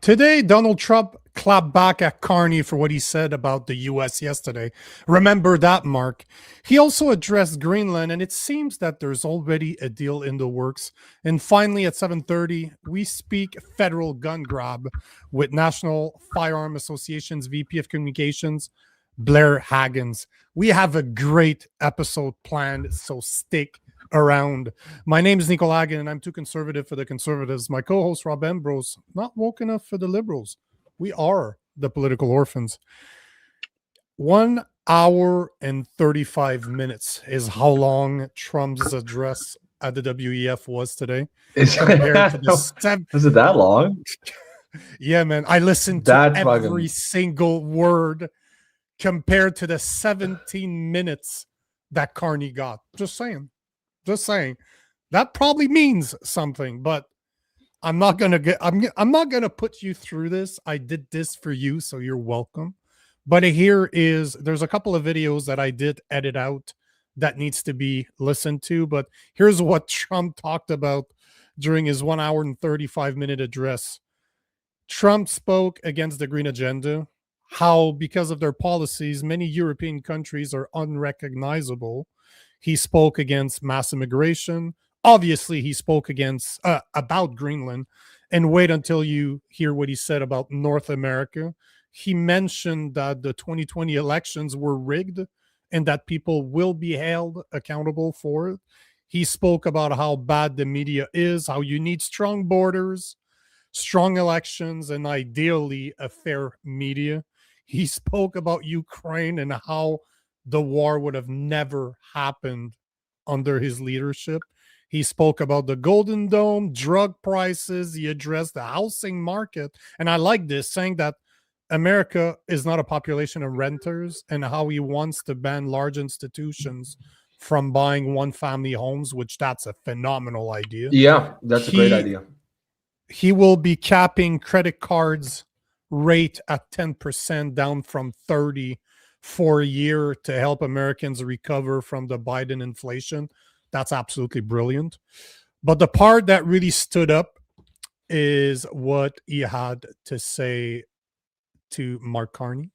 Today, Donald Trump clapped back at Carney for what he said about the U.S. yesterday. Remember that, Mark. He also addressed Greenland, and it seems that there's already a deal in the works. And finally, at 7:30, we speak federal gun grab with National Firearm Association's VP of Communications, Blair Hagen. We have a great episode planned, so stick around. My name is Nico Lagan, and I'm too conservative for the conservatives. My co-host, Rob Ambrose, not woke enough for the liberals. We are the political orphans. 1 hour and 35 minutes is how long Trump's address at the WEF was today. Is it that long? Yeah, man. I listened to every single word compared to the 17 minutes that Carney got. Just saying. That probably means something, but I'm not gonna put you through this. I did this for you, so you're welcome. But there's a couple of videos that I did edit out that needs to be listened to. But here's what Trump talked about during his 1 hour and 35-minute address. Trump spoke against the Green Agenda, how because of their policies, many European countries are unrecognizable. He spoke against mass immigration. Obviously, he spoke about Greenland. And wait until you hear what he said about North America. He mentioned that the 2020 elections were rigged and that people will be held accountable for it. He spoke about how bad the media is, how you need strong borders, strong elections, and ideally a fair media. He spoke about Ukraine and how the war would have never happened under his leadership. He spoke about the Golden Dome, drug prices. He addressed the housing market. And I like this, saying that America is not a population of renters, and how he wants to ban large institutions from buying one-family homes, which that's a phenomenal idea. Yeah, that's a great idea. He will be capping credit cards rate at 10%, down from 30% for a year, to help Americans recover from the Biden inflation. That's absolutely brilliant. But the part that really stood up is what he had to say to Mark Carney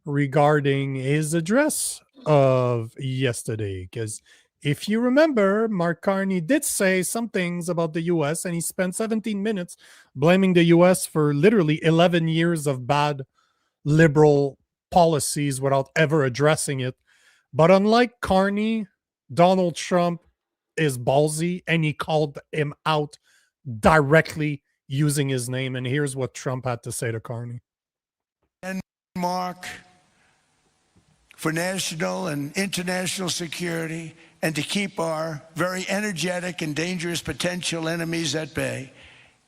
regarding his address of yesterday. Because if you remember, Mark Carney did say some things about the U.S., and he spent 17 minutes blaming the U.S. for literally 11 years of bad liberal policies without ever addressing it. But unlike Carney, Donald Trump is ballsy, and he called him out directly using his name. And here's what Trump had to say to Carney. And Mark, for national and international security, and to keep our very energetic and dangerous potential enemies at bay,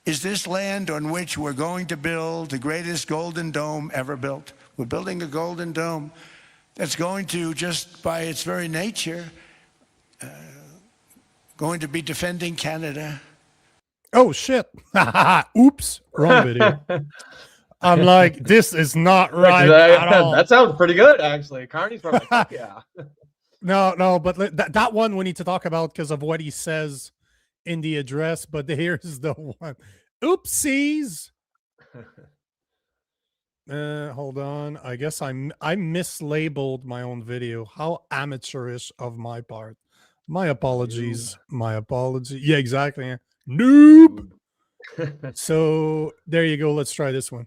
is this land on which we're going to build the greatest golden dome ever built. We're building a golden dome that's going to, just by its very nature, going to be defending Canada. Oh, shit. Oops. Wrong video. I'm like, this is not right at all. That sounds pretty good, actually. Carney's probably like, yeah. No, but that one we need to talk about because of what he says in the address. But here's the one. Oopsies. Hold on. I guess I mislabeled my own video. How amateurish of my part. My apologies. My apology. Yeah, exactly. Noob. So there you go. Let's try this one.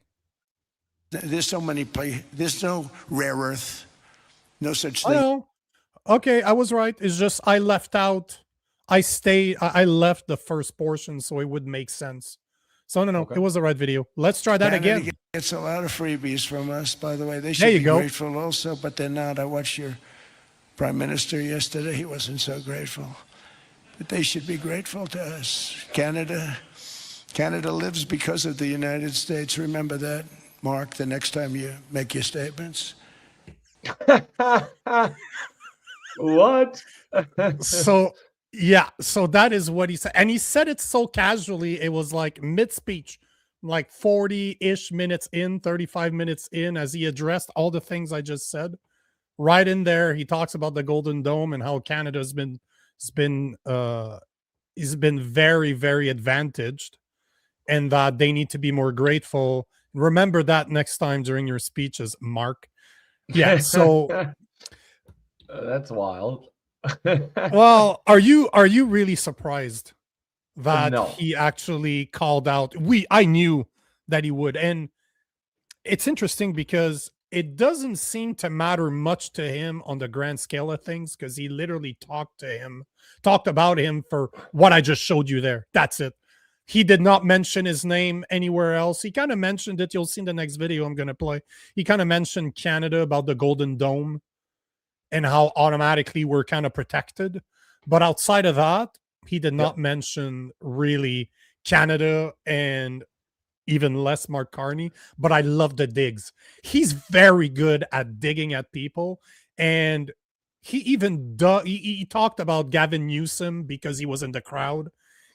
There's so many places. There's no rare earth. No such thing. I know. Okay, I was right. It's just I left out. I left the first portion so it would make sense. So no, okay. It was the right video. Let's try that Canada again. Gets a lot of freebies from us, by the way. They should be grateful also, but they're not. I watched your Prime Minister yesterday. He wasn't so grateful. But they should be grateful to us. Canada lives because of the United States. Remember that, Mark, the next time you make your statements. What? So that is what he said. And he said it so casually. It was like mid-speech, like 40-ish minutes in, 35 minutes in, as he addressed all the things I just said. Right in there, he talks about the Golden Dome and how Canada's been very, very advantaged, and that they need to be more grateful. Remember that next time during your speeches, Mark. Yeah. So, that's wild. well, are you really surprised that No. he actually called out? I knew that he would, and it's interesting because it doesn't seem to matter much to him on the grand scale of things, because he literally talked about him for what I just showed you there. That's it. He did not mention his name anywhere else. He kind of mentioned it. You'll see in the next video I'm going to play. He kind of mentioned Canada, about the Golden Dome and how automatically we're kind of protected. But outside of that, he did not mention really Canada, and even less Mark Carney. But I love the digs. He's very good at digging at people. And he even he talked about Gavin Newsom because he was in the crowd.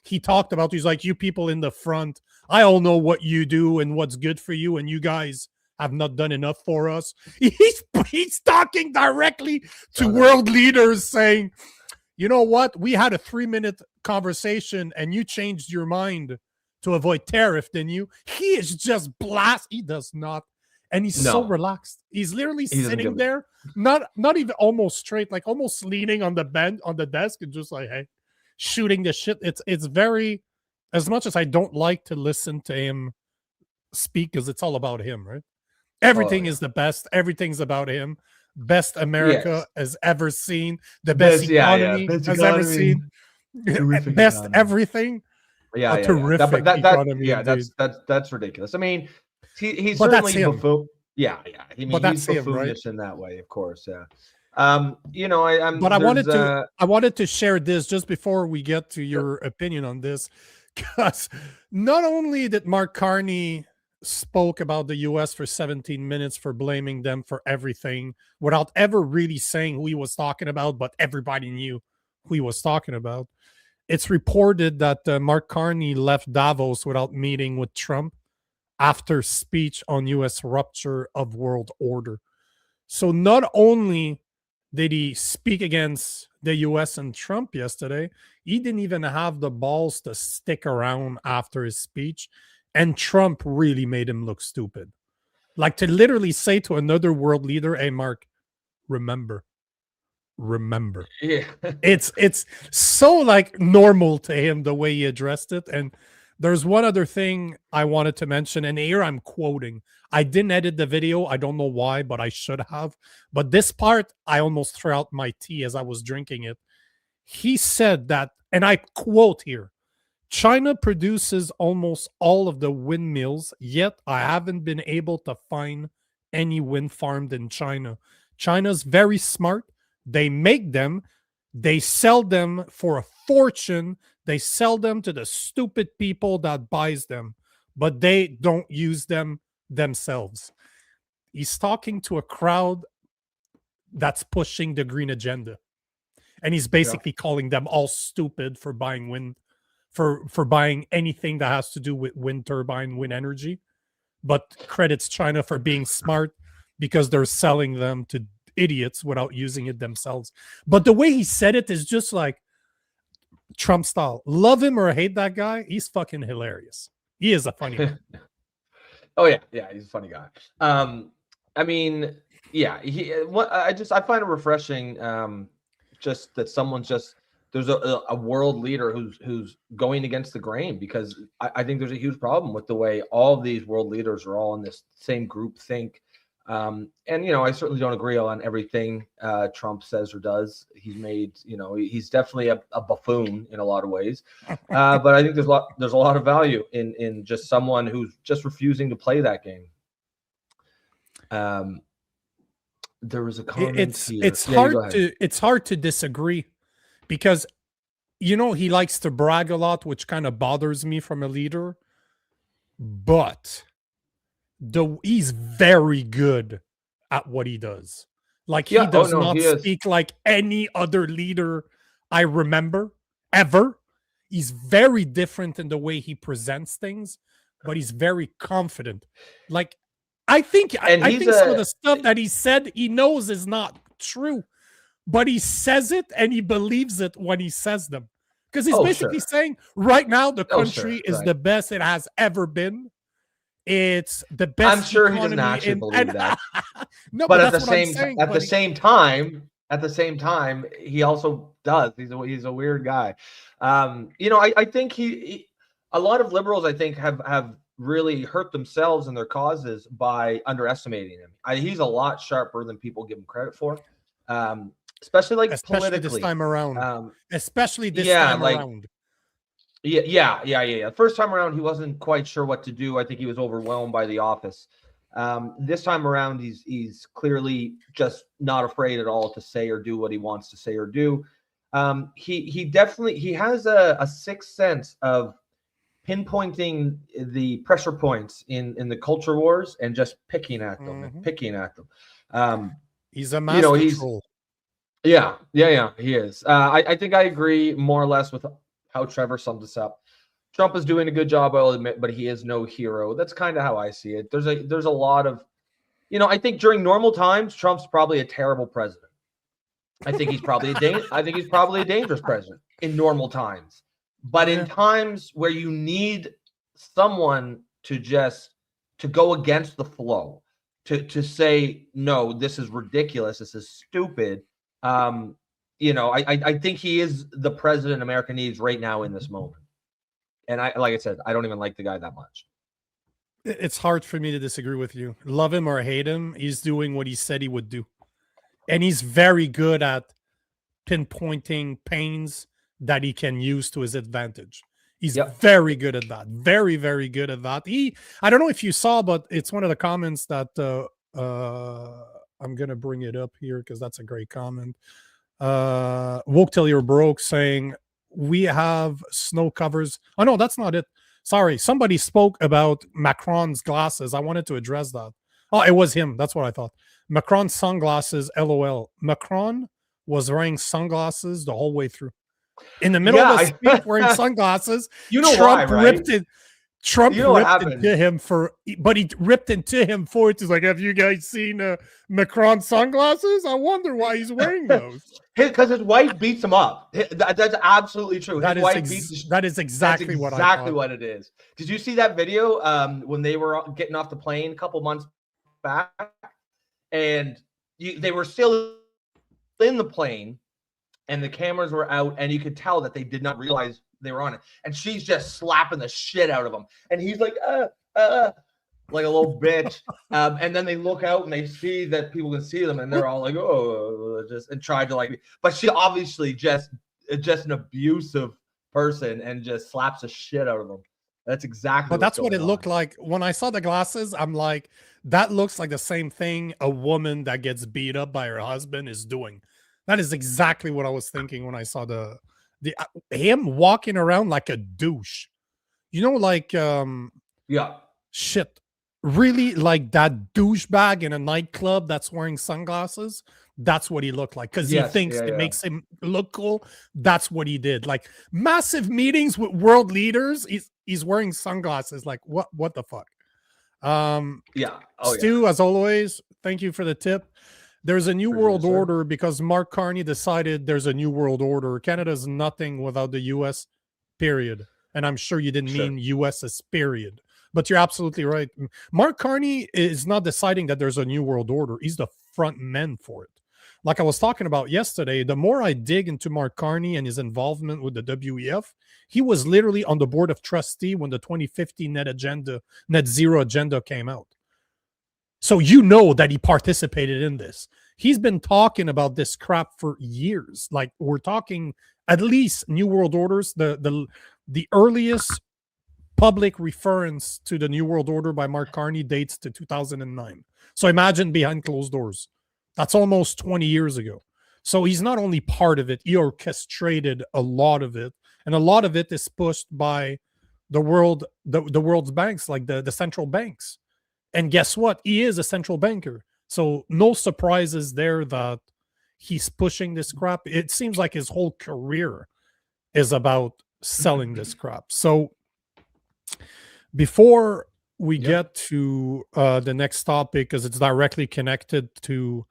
He talked about, he's like, you people in the front, I all know what you do and what's good for you, and you guys have not done enough for us. He's talking directly to world leaders, saying, you know what? We had a 3-minute conversation and you changed your mind to avoid tariff, didn't you? He is just blast. He does not. And he's so relaxed. He's literally sitting there, not even almost straight, like almost leaning on the bench, on the desk, and just like, hey, shooting the shit. It's very, as much as I don't like to listen to him speak, because it's all about him, right? Everything is the best. Everything's about him. Best America has ever seen. The best economy has ever seen. Best everything. Terrific economy. That's ridiculous. I mean, he's but certainly buffoon. Yeah. I mean, but he's that's buffoonish in that way, of course. Yeah. But I wanted to share this just before we get to your opinion on this, because not only did Mark Carney spoke about the US for 17 minutes for blaming them for everything without ever really saying who he was talking about, but everybody knew who he was talking about. It's reported that Mark Carney left Davos without meeting with Trump after speech on US rupture of world order. So not only did he speak against the US and Trump yesterday, he didn't even have the balls to stick around after his speech. And Trump really made him look stupid. Like, to literally say to another world leader, hey, Mark, remember. Yeah. It's so like normal to him, the way he addressed it. And there's one other thing I wanted to mention, and here I'm quoting. I didn't edit the video. I don't know why, but I should have. But this part, I almost threw out my tea as I was drinking it. He said that, and I quote here, China produces almost all of the windmills, yet I haven't been able to find any wind farmed in China. China's very smart. They make them. They sell them for a fortune. They sell them to the stupid people that buys them, but they don't use them themselves. He's talking to a crowd that's pushing the green agenda. And he's basically calling them all stupid for buying wind, for buying anything that has to do with wind turbine, wind energy, but credits China for being smart because they're selling them to idiots without using it themselves. But the way he said it is just like Trump style. Love him or hate that guy, he's fucking hilarious. He is a funny guy. Oh yeah, he's a funny guy. I mean, yeah, I find it refreshing, just that someone's just, there's a world leader who's going against the grain, because I think there's a huge problem with the way all of these world leaders are all in this same group think. And I certainly don't agree on everything Trump says or does. He's made, he's definitely a buffoon in a lot of ways. But I think there's a lot of value in just someone who's just refusing to play that game. There was a comment it's hard to disagree, because he likes to brag a lot, which kind of bothers me from a leader, but he's very good at what he does. Like, he does not speak like any other leader I remember ever. He's very different in the way he presents things, but he's very confident. Like, I think some of the stuff that he said, he knows is not true, but he says it and he believes it when he says them. Because he's basically saying right now the country is the best it has ever been. it's the best. I'm sure he doesn't actually believe that. No, but at the same time, he also does. He's a weird guy. I think a lot of liberals, I think, have really hurt themselves and their causes by underestimating him. He's a lot sharper than people give him credit for, especially politically this time around. Especially this time around. Yeah. First time around, he wasn't quite sure what to do. I think he was overwhelmed by the office. This time around, he's clearly just not afraid at all to say or do what he wants to say or do. He definitely has a sixth sense of pinpointing the pressure points in the culture wars and just picking at them and picking at them. He's a master troll. Yeah, he is. I think I agree more or less with how Trevor summed this up. Trump is doing a good job, I'll admit, but he is no hero. That's kind of how I see it. There's a lot of, I think during normal times, Trump's probably a terrible president. I think he's probably a dangerous president in normal times. But in times where you need someone to go against the flow, to say, no, this is ridiculous, this is stupid. I think he is the president America needs right now in this moment. And like I said, I don't even like the guy that much. It's hard for me to disagree with you. Love him or hate him, he's doing what he said he would do. And he's very good at pinpointing pains that he can use to his advantage. He's very good at that. Very, very good at that. I don't know if you saw, but it's one of the comments that I'm going to bring it up here because that's a great comment. Woke till you're broke saying, we have snow covers. Oh, no, that's not it. Sorry. Somebody spoke about Macron's glasses. I wanted to address that. Oh, it was him. That's what I thought. Macron's sunglasses, LOL. Macron was wearing sunglasses the whole way through. In the middle of a speech wearing sunglasses. Trump why, right? ripped it. Trump ripped into him but he ripped into him for it. He's like, have you guys seen Macron sunglasses? I wonder why he's wearing those. Because his wife beats him up. That's absolutely true. That is exactly what it is. Did you see that video when they were getting off the plane a couple months back? And they were still in the plane, and the cameras were out, and you could tell that they did not realize they were on it. And she's just slapping the shit out of him. And he's like, like a little bitch. And then they look out and they see that people can see them, and they're all like, oh, and tried to but she obviously just an abusive person and just slaps the shit out of them. That's exactly. But that's what it looked like when I saw the glasses. I'm like, that looks like the same thing a woman that gets beat up by her husband is doing. That is exactly what I was thinking when I saw him walking around like a douche. Shit. Really like that douchebag in a nightclub that's wearing sunglasses. That's what he looked like because he thinks it makes him look cool. That's what he did. Like massive meetings with world leaders. He's wearing sunglasses. Like what the fuck? Stu, as always, thank you for the tip. There's a new world order because Mark Carney decided there's a new world order. Canada's nothing without the U.S., period. And I'm sure you didn't mean U.S. as period. But you're absolutely right. Mark Carney is not deciding that there's a new world order. He's the front man for it. Like I was talking about yesterday, the more I dig into Mark Carney and his involvement with the WEF, he was literally on the board of trustee when the 2050 net zero agenda came out. So that he participated in this. He's been talking about this crap for years. Like we're talking at least new world orders. The earliest public reference to the new world order by Mark Carney dates to 2009. So imagine behind closed doors. That's almost 20 years ago. So he's not only part of it, he orchestrated a lot of it. And a lot of it is pushed by the world's banks, like the central banks. And guess what? He is a central banker. So no surprises there that he's pushing this crap. It seems like his whole career is about selling this crap. So before we get to the next topic, because it's directly connected to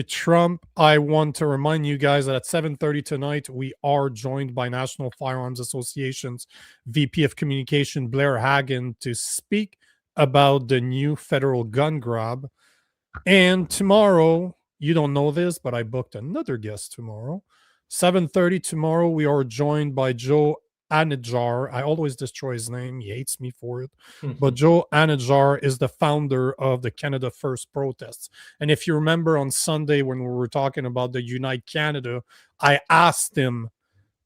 Trump, I want to remind you guys that at 7:30 tonight, we are joined by National Firearms Association's VP of Communication, Blair Hagen, to speak about the new federal gun grab. And tomorrow, you don't know this, but I booked another guest tomorrow. 7:30 tomorrow, we are joined by Joe Anajar. I always destroy his name. He hates me for it. But Joe Anajar is the founder of the Canada First protests. And if you remember on Sunday when we were talking about the Unite Canada, I asked him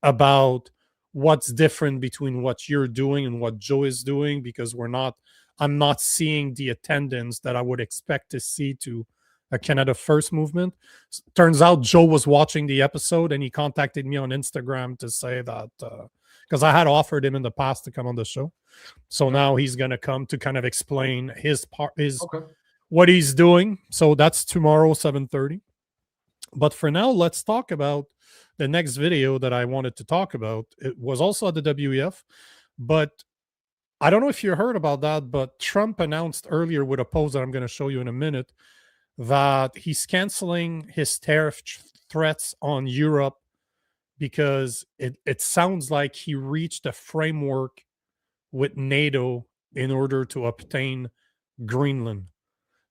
about what's different between what you're doing and what Joe is doing, because I'm not seeing the attendance that I would expect to see to a Canada First movement. Turns out Joe was watching the episode and he contacted me on Instagram to say that because I had offered him in the past to come on the show. So now he's going to come to kind of explain what he's doing. So that's tomorrow, 7:30. But for now, let's talk about the next video that I wanted to talk about. It was also at the WEF, but I don't know if you heard about that, but Trump announced earlier with a post that I'm going to show you in a minute that he's canceling his tariff threats on Europe because it sounds like he reached a framework with NATO in order to obtain Greenland.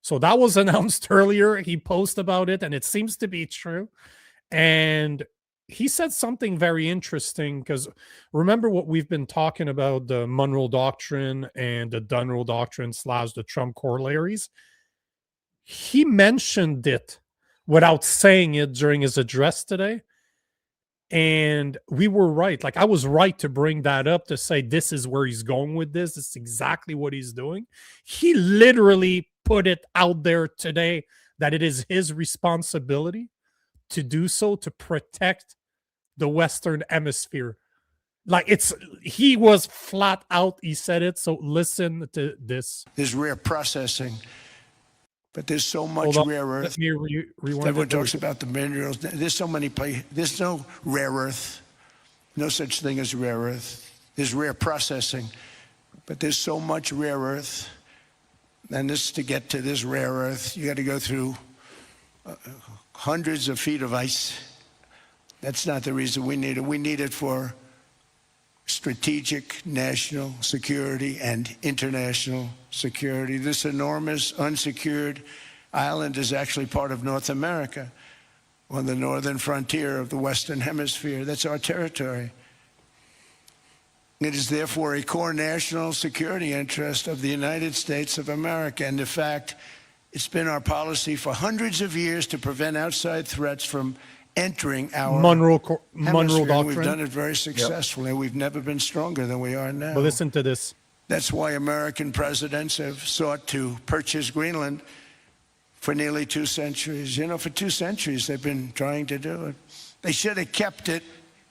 So that was announced earlier. He posted about it, and it seems to be true. And he said something very interesting, because remember what we've been talking about, the Monroe Doctrine and the Dunroe Doctrine / the Trump corollaries. He mentioned it without saying it during his address today. And we were right. Like, I was right to bring that up, to say this is where he's going with this. This is exactly what he's doing. He literally put it out there today that it is his responsibility to do so, to protect the Western Hemisphere. Like, he was flat out, he said it. So listen to this. There's rare processing, but there's so much rare earth. Everyone talks about the minerals. There's so many places. There's no rare earth. No such thing as rare earth. There's rare processing, but there's so much rare earth. And to get to this rare earth, you got to go through hundreds of feet of ice. That's not the reason we need it. We need it for strategic national security and international security. This enormous unsecured island is actually part of North America, on the northern frontier of the Western Hemisphere. That's our territory. It is therefore a core national security interest of the United States of America. And in fact, it's been our policy for hundreds of years to prevent outside threats from entering our Monroe Doctrine. We've done it very successfully. We've never been stronger than we are now. But listen to this. That's why American presidents have sought to purchase Greenland for nearly 2 centuries. You know, for 2 centuries they've been trying to do it. They should have kept it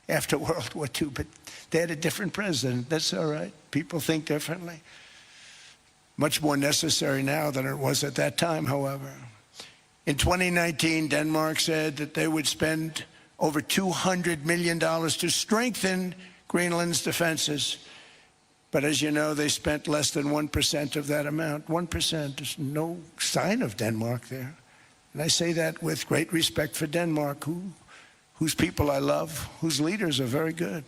after World War II, but they had a different president. That's all right. People think differently. Much more necessary now than it was at that time, however. In 2019, Denmark said that they would spend over $200 million to strengthen Greenland's defenses. But as you know, they spent less than 1% of that amount. 1%. There's no sign of Denmark there. And I say that with great respect for Denmark, whose people I love, whose leaders are very good.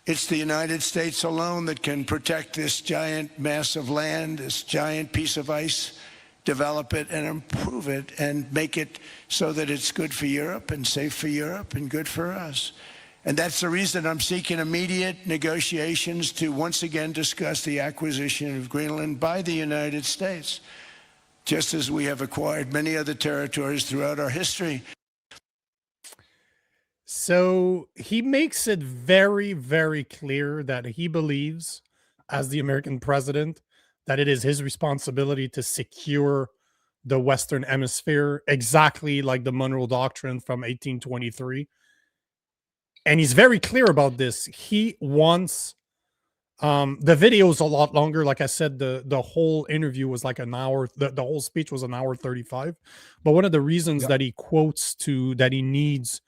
It's the United States alone that can protect this giant mass of land, this giant piece of ice, develop it and improve it and make it so that it's good for Europe and safe for Europe and good for us. And that's the reason I'm seeking immediate negotiations to once again discuss the acquisition of Greenland by the United States, just as we have acquired many other territories throughout our history. So he makes it very, very clear that he believes, as the American president, that it is his responsibility to secure the Western Hemisphere, exactly like the Monroe Doctrine from 1823. And he's very clear about this. He wants, the video is a lot longer. Like I said, the whole interview was like an hour. The whole speech was an hour 35. But one of the reasons that he quotes that he needs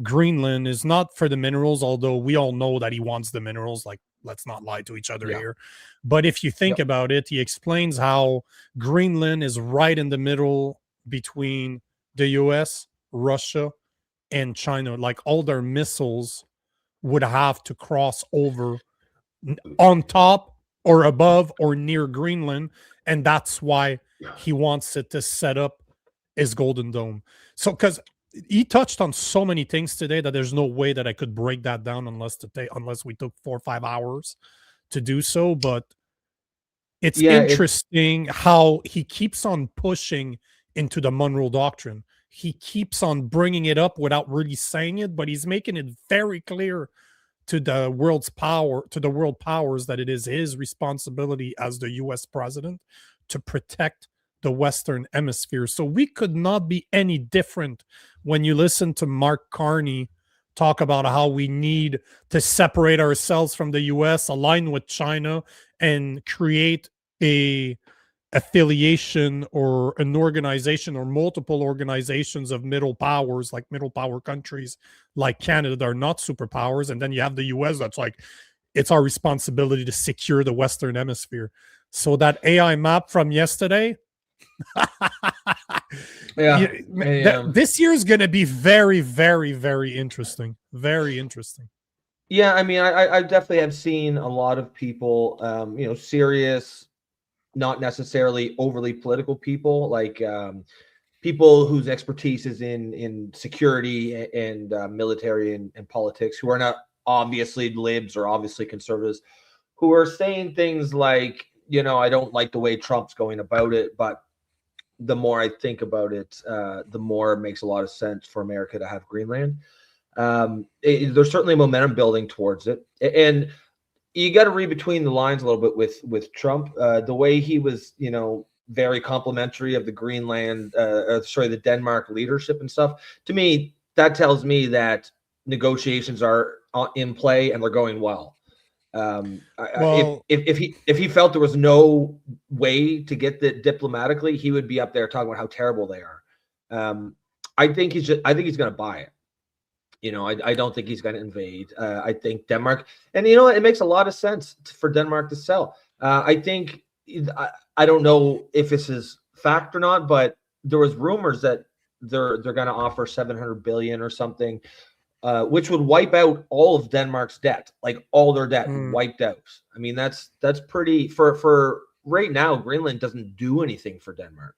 Greenland is not for the minerals, although we all know that he wants the minerals. Like, let's not lie to each other here. But if you think about it, he explains how Greenland is right in the middle between the US, Russia, and China. Like, all their missiles would have to cross over on top or above or near Greenland, and that's why he wants it to set up his Golden Dome. So, because he touched on so many things today that there's no way that I could break that down unless we took 4 or 5 hours to do so. But it's interesting how he keeps on pushing into the Monroe Doctrine. He keeps on bringing it up without really saying it, but he's making it very clear to the world powers that it is his responsibility as the U.S. president to protect the Western Hemisphere. So we could not be any different when you listen to Mark Carney talk about how we need to separate ourselves from the U.S., align with China, and create a affiliation or an organization or multiple organizations of middle powers, like middle power countries like Canada that are not superpowers. And then you have the US that's like, it's our responsibility to secure the Western Hemisphere. So that AI map from yesterday, this year is going to be very, very, very interesting. Very interesting. Yeah, I mean, I definitely have seen a lot of people, serious, not necessarily overly political people, like people whose expertise is in security and military and politics, who are not obviously libs or obviously conservatives, who are saying things like, I don't like the way Trump's going about it, but the more I think about it, the more it makes a lot of sense for America to have Greenland. There's certainly momentum building towards it, and you got to read between the lines a little bit with Trump. The way he was, very complimentary of the the Denmark leadership and stuff. To me, that tells me that negotiations are in play and they're going well. If he felt there was no way to get that diplomatically, he would be up there talking about how terrible they are. I think he's going to buy it. I don't think he's going to invade. I think Denmark, and it makes a lot of sense for Denmark to sell. I think, I don't know if this is fact or not, but there was rumors that they're going to offer $700 billion or something, which would wipe out all of Denmark's debt, like all their debt wiped out. I mean, that's pretty for right now. Greenland doesn't do anything for Denmark.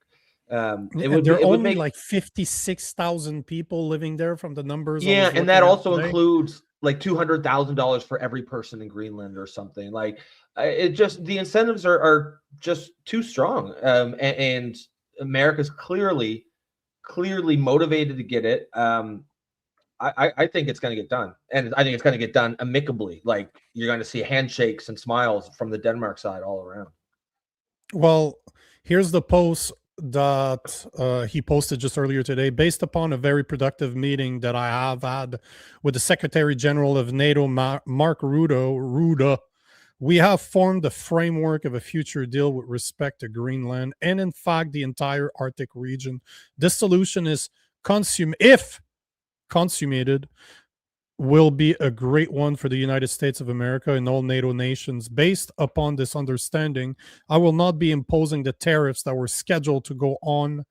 There are only like 56,000 people living there from the numbers. Yeah, and that also includes like $200,000 for every person in Greenland or something. Like, it just, the incentives are just too strong. And America's clearly motivated to get it. I think it's going to get done, and I think it's going to get done amicably. Like, you're going to see handshakes and smiles from the Denmark side all around. Well, here's the post that he posted just earlier today. Based upon a very productive meeting that I have had with the Secretary General of NATO, Mark Rutte, we have formed the framework of a future deal with respect to Greenland and, in fact, the entire Arctic region. This solution is if consummated, will be a great one for the United States of America and all NATO nations. Based upon this understanding, I will not be imposing the tariffs that were scheduled to go on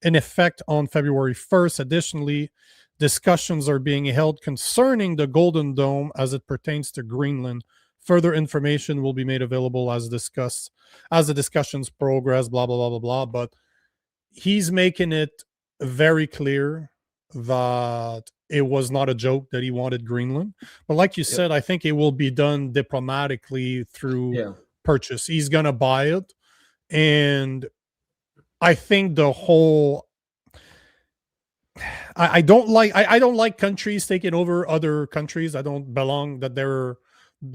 in effect on February 1st. Additionally, discussions are being held concerning the Golden Dome as it pertains to Greenland. Further information will be made available as discussed as the discussions progress, blah, blah, blah, blah, blah. But he's making it very clear that it was not a joke that he wanted Greenland. But like you said, I think it will be done diplomatically through purchase. He's going to buy it. And I think the whole... I don't like countries taking over other countries. I don't belong, that the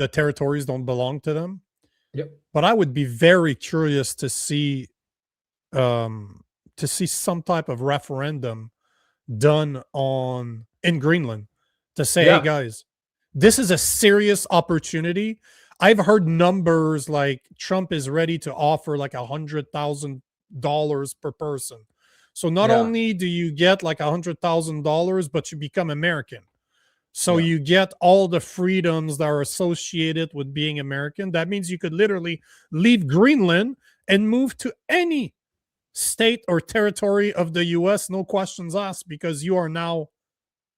territories don't belong to them. Yep. But I would be very curious to see some type of referendum done in Greenland to say, hey guys, this is a serious opportunity. I've heard numbers like Trump is ready to offer like $100,000 per person. So not only do you get like $100,000, but you become American. So you get all the freedoms that are associated with being American. That means you could literally leave Greenland and move to any state or territory of the US, no questions asked, because you are now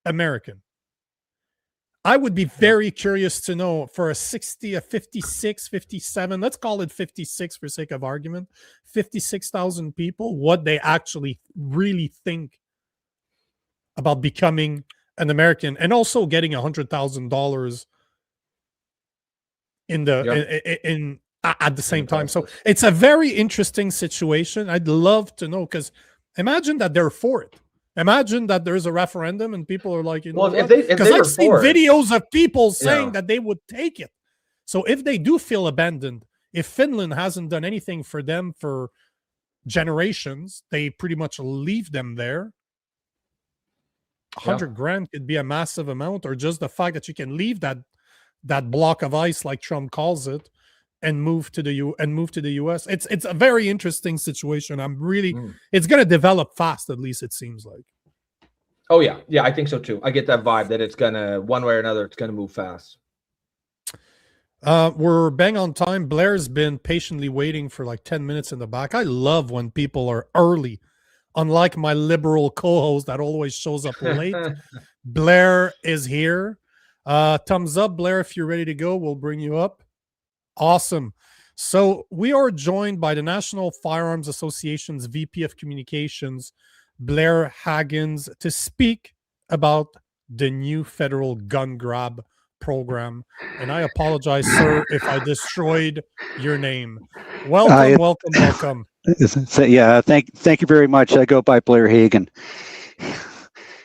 American. I would be very curious to know for a 56, 57, let's call it 56 for sake of argument, 56,000 people, what they actually really think about becoming an American and also getting $100,000 at the same time. So it's a very interesting situation. I'd love to know, because imagine that they're for it. Imagine that there's a referendum and people are like, because I've seen videos of people saying that they would take it. So if they do feel abandoned, if Finland hasn't done anything for them for generations, they pretty much leave them there. 100 grand could be a massive amount, or just the fact that you can leave that block of ice, like Trump calls it, and move to the US. It's a very interesting situation. I'm really it's going to develop fast, at least it seems like. Oh yeah, I think so too. I get that vibe that it's gonna, one way or another, it's gonna move fast. We're bang on time. Blair's been patiently waiting for like 10 minutes in the back. I love when people are early, unlike my liberal co-host that always shows up late. Blair is here. Thumbs up, Blair, if you're ready to go. We'll bring you up. Awesome. So we are joined by the National Firearms Association's VP of Communications, Blair Hagen, to speak about the new federal gun grab program. And I apologize, sir, if I destroyed your name. Welcome. So, yeah, thank you very much. I go by Blair Hagen.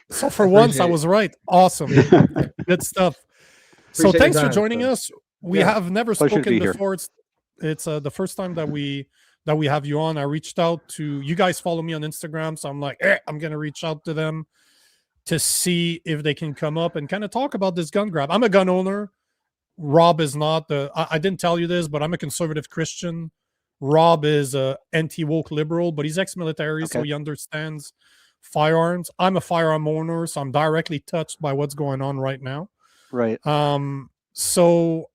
So for once, I was right. Awesome. Good stuff. So thanks for joining us. We have never spoken before. It's the first time that we have you on. I reached out to you guys. Follow me on Instagram, so I'm like, I'm gonna reach out to them to see if they can come up and kind of talk about this gun grab. I'm a gun owner. Rob is not. I didn't tell you this, but I'm a conservative Christian. Rob is a anti-woke liberal, but he's ex-military, so he understands firearms. I'm a firearm owner, so I'm directly touched by what's going on right now. Right. So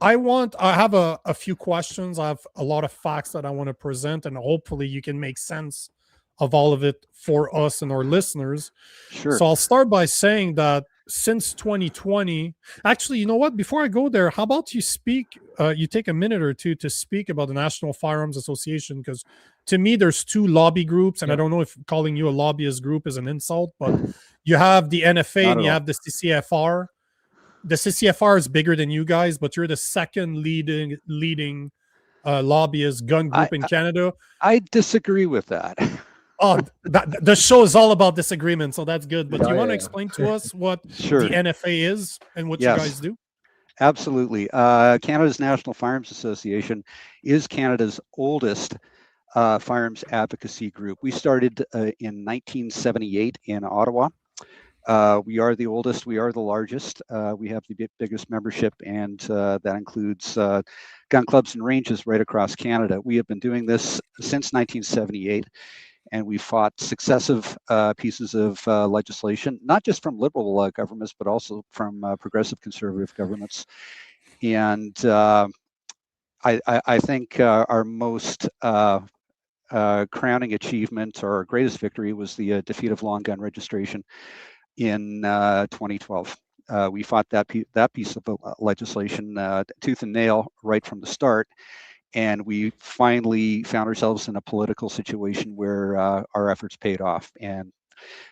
I have a few questions. I have a lot of facts that I want to present, and hopefully you can make sense of all of it for us and our listeners. Sure. So I'll start by saying that since 2020, actually, you know what? Before I go there, how about you you take a minute or two to speak about the National Firearms Association? Because to me, there's two lobby groups, and I don't know if calling you a lobbyist group is an insult, but you have the NFA and you have the CCFR. The CCFR is bigger than you guys, but you're the second leading lobbyist gun group in Canada. I disagree with that. Oh, the show is all about disagreement, so that's good. But do you want to explain to us what the NFA is and what you guys do? Absolutely. Canada's National Firearms Association is Canada's oldest firearms advocacy group. We started in 1978 in Ottawa. We are the oldest, we are the largest, we have the biggest membership, and that includes gun clubs and ranges right across Canada. We have been doing this since 1978, and we fought successive pieces of legislation, not just from liberal governments, but also from progressive conservative governments. And I think our most crowning achievement, or our greatest victory, was the defeat of long gun registration in 2012. We fought that piece of legislation tooth and nail right from the start, and we finally found ourselves in a political situation where our efforts paid off. And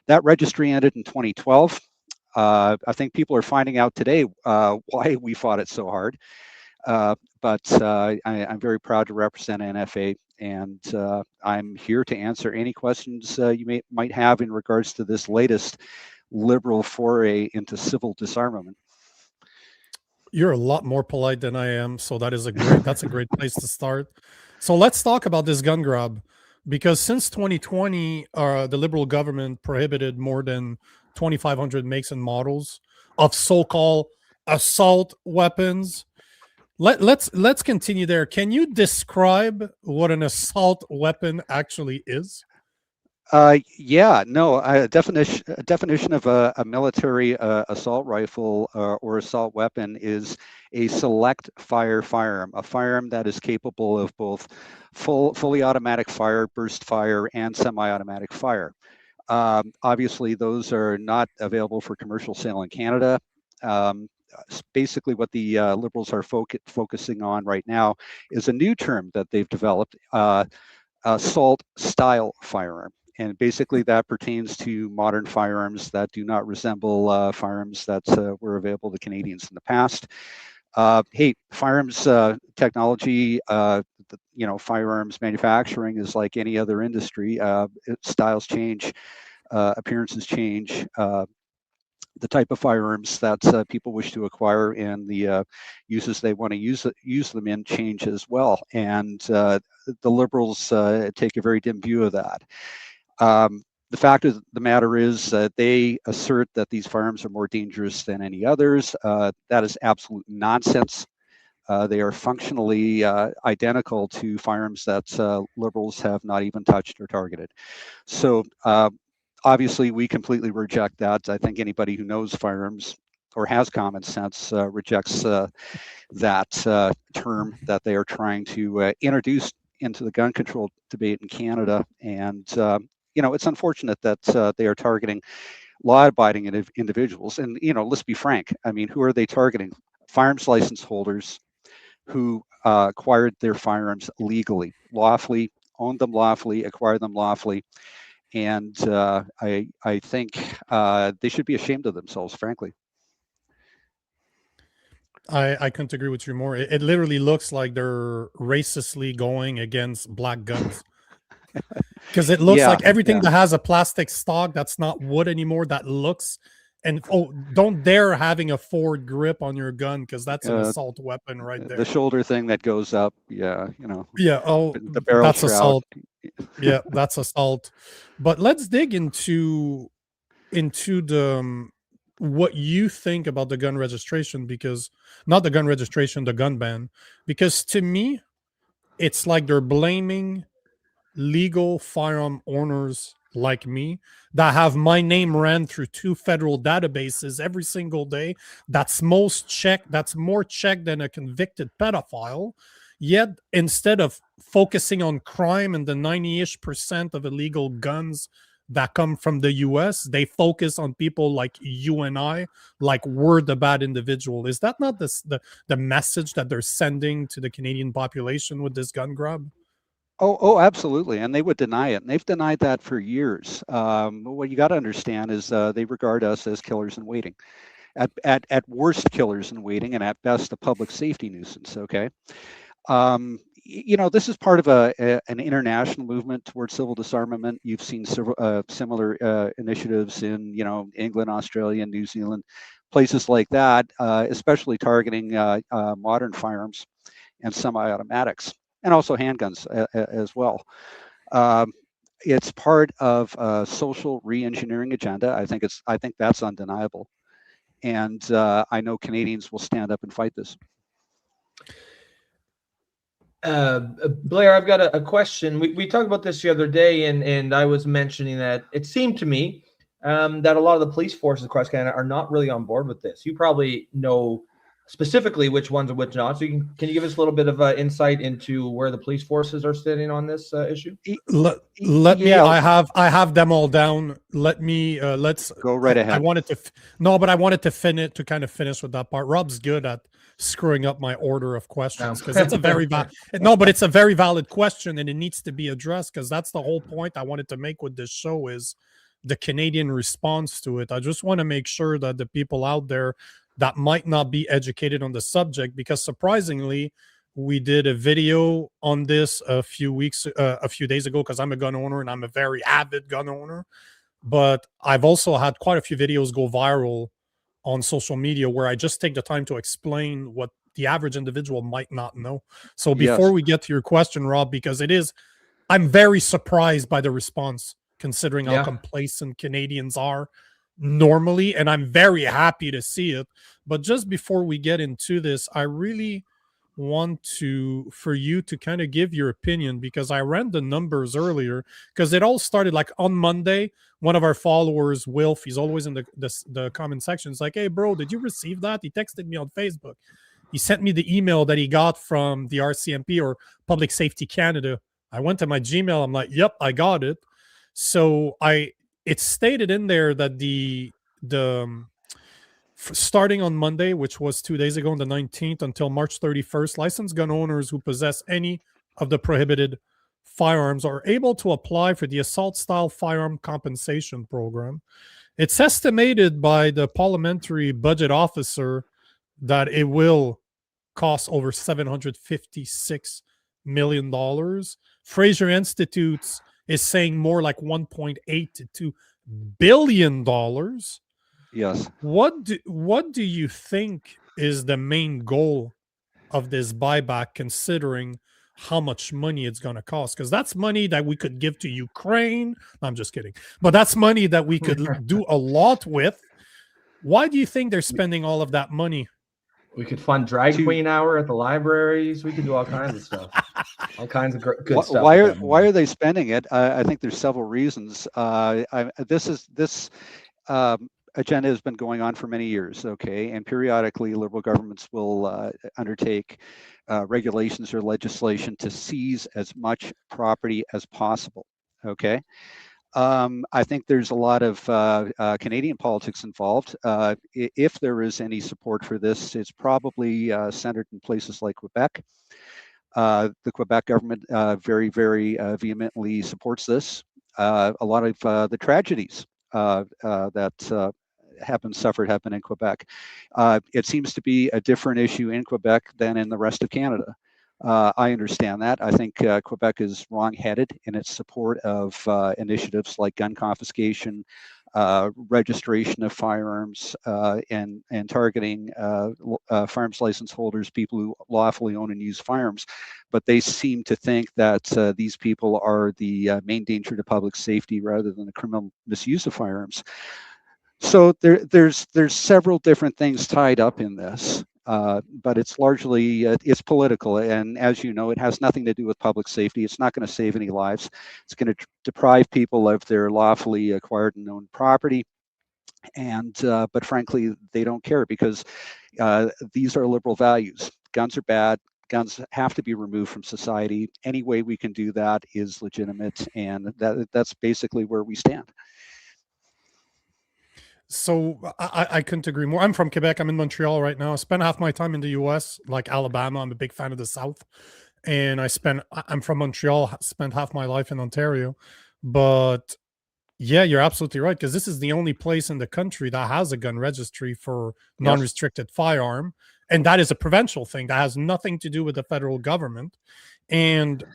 that registry ended in 2012. I think people are finding out today why we fought it so hard. But I'm very proud to represent NFA, and I'm here to answer any questions you might have in regards to this latest liberal foray into civil disarmament. You're a lot more polite than I am, so that's a great place to start. So let's talk about this gun grab, because since 2020, the Liberal government prohibited more than 2,500 makes and models of so-called assault weapons. Let's continue there. Can you describe what an assault weapon actually is? A definition of a military assault rifle or assault weapon is a select fire firearm, a firearm that is capable of both fully automatic fire, burst fire, and semi-automatic fire. Obviously, those are not available for commercial sale in Canada. basically what the Liberals are focusing on right now is a new term that they've developed, assault-style firearm. And basically that pertains to modern firearms that do not resemble firearms that were available to Canadians in the past. Hey, firearms technology, firearms manufacturing is like any other industry. Styles change, appearances change. The type of firearms that people wish to acquire and the uses they want to use them in change as well. And the Liberals take a very dim view of that. The fact of the matter is that they assert that these firearms are more dangerous than any others. That is absolute nonsense. They are functionally identical to firearms that Liberals have not even touched or targeted. So obviously, we completely reject that. I think anybody who knows firearms or has common sense rejects that term that they are trying to introduce into the gun control debate in Canada. And it's unfortunate that they are targeting law-abiding individuals. And let's be frank. I mean, who are they targeting? Firearms license holders who acquired their firearms legally, lawfully, owned them lawfully, acquired them lawfully. And I think they should be ashamed of themselves, frankly. I couldn't agree with you more. It literally looks like they're racistly going against black guns. Because it looks like everything that has a plastic stock that's not wood anymore, that looks, and don't dare having a forward grip on your gun, because that's an assault weapon right there. The shoulder thing that goes up, Yeah, the barrel that's shroud. Assault. Yeah, that's assault. But let's dig into the what you think about the gun registration, because not the gun registration, the gun ban, because to me, it's like they're blaming legal firearm owners like me that have my name ran through 2 federal databases every single day. That's more checked than a convicted pedophile. Yet instead of focusing on crime and the 90-ish% of illegal guns that come from the US, they focus on people like you and I, like we're the bad individual. Is that not the message that they're sending to the Canadian population with this gun grab? Oh, absolutely. And they would deny it. And they've denied that for years. What you got to understand is they regard us as killers in waiting. At worst, killers in waiting, and at best, a public safety nuisance, okay? This is part of an international movement towards civil disarmament. You've seen several similar initiatives in, England, Australia, New Zealand, places like that, especially targeting modern firearms and semi-automatics, and also handguns as well. It's part of a social re-engineering agenda. I think that's undeniable, and I know Canadians will stand up and fight this. Blair, I've got a question. We talked about this the other day, and I was mentioning that it seemed to me that a lot of the police forces across Canada are not really on board with this. You probably know specifically which ones and which not. So can you give us a little bit of insight into where the police forces are sitting on this issue? Let me. I have them all down. Let's go right ahead. I wanted to finish with that part. Rob's good at screwing up my order of questions, because it's a very but it's a very valid question, and it needs to be addressed, because that's the whole point I wanted to make with this show, is the Canadian response to it. I just want to make sure that the people out there that might not be educated on the subject, because surprisingly, we did a video on this a few days ago, because I'm a gun owner and I'm a very avid gun owner. But I've also had quite a few videos go viral on social media where I just take the time to explain what the average individual might not know. So before we get to your question, Rob, because I'm very surprised by the response, considering how complacent Canadians are normally, and I'm very happy to see it. But just before we get into this, I really want for you to kind of give your opinion, because I ran the numbers earlier, because it all started like on Monday. One of our followers, Wilf, he's always in the comment section. It's like, hey bro, did you receive that? He texted me on Facebook. He sent me the email that he got from the RCMP, or Public Safety Canada. I went to my Gmail. I'm like, yep, I got it. So it's stated in there that Starting on Monday, which was 2 days ago, on the 19th, until March 31st, licensed gun owners who possess any of the prohibited firearms are able to apply for the assault-style firearm compensation program. It's estimated by the parliamentary budget officer that it will cost over $756 million. Fraser Institutes is saying more like $1.8 to $2 billion. Yes. What do you think is the main goal of this buyback, considering how much money it's going to cost? Because that's money that we could give to Ukraine. I'm just kidding. But that's money that we could do a lot with. Why do you think they're spending all of that money? We could fund drag queen hour at the libraries. We could do all kinds of stuff. All kinds of good stuff. Why are they spending it? I think there's several reasons. This agenda has been going on for many years, okay? And periodically, Liberal governments will undertake regulations or legislation to seize as much property as possible, okay? I think there's a lot of Canadian politics involved. If there is any support for this, it's probably centered in places like Quebec. The Quebec government very, very vehemently supports this. A lot of the tragedies that have been suffered have been in Quebec. It seems to be a different issue in Quebec than in the rest of Canada. I understand that. I think Quebec is wrong-headed in its support of initiatives like gun confiscation, registration of firearms, and targeting firearms license holders, people who lawfully own and use firearms. But they seem to think that these people are the main danger to public safety rather than the criminal misuse of firearms. So there's several different things tied up in this. But it's largely, it's political. And as you know, it has nothing to do with public safety. It's not going to save any lives. It's going to deprive people of their lawfully acquired and owned property. And, but frankly, they don't care because these are liberal values. Guns are bad. Guns have to be removed from society. Any way we can do that is legitimate. And that's basically where we stand. So I couldn't agree more. I'm from Quebec. I'm in Montreal right now. I spent half my time in the US, like Alabama. I'm a big fan of the South. And I'm from Montreal, spent half my life in Ontario. But yeah, you're absolutely right, because this is the only place in the country that has a gun registry for non-restricted firearm. And that is a provincial thing. That has nothing to do with the federal government. And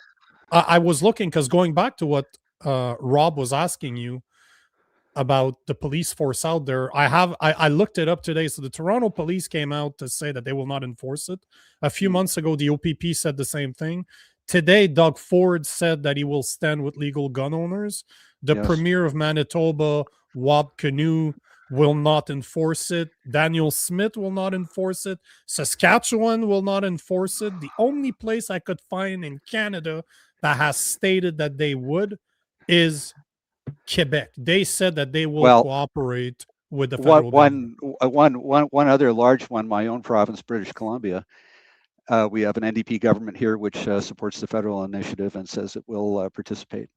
I was looking, because going back to what Rob was asking you about the police force out there, I looked it up today. So the Toronto police came out to say that they will not enforce it. A few months ago, the OPP said the same thing. Today, Doug Ford said that he will stand with legal gun owners. The Premier of Manitoba, Wab Kinew, will not enforce it. Daniel Smith will not enforce it. Saskatchewan will not enforce it. The only place I could find in Canada that has stated that they would is Quebec. They said that they will cooperate with the federal government. One other large one, my own province, British Columbia. We have an NDP government here which supports the federal initiative and says it will participate.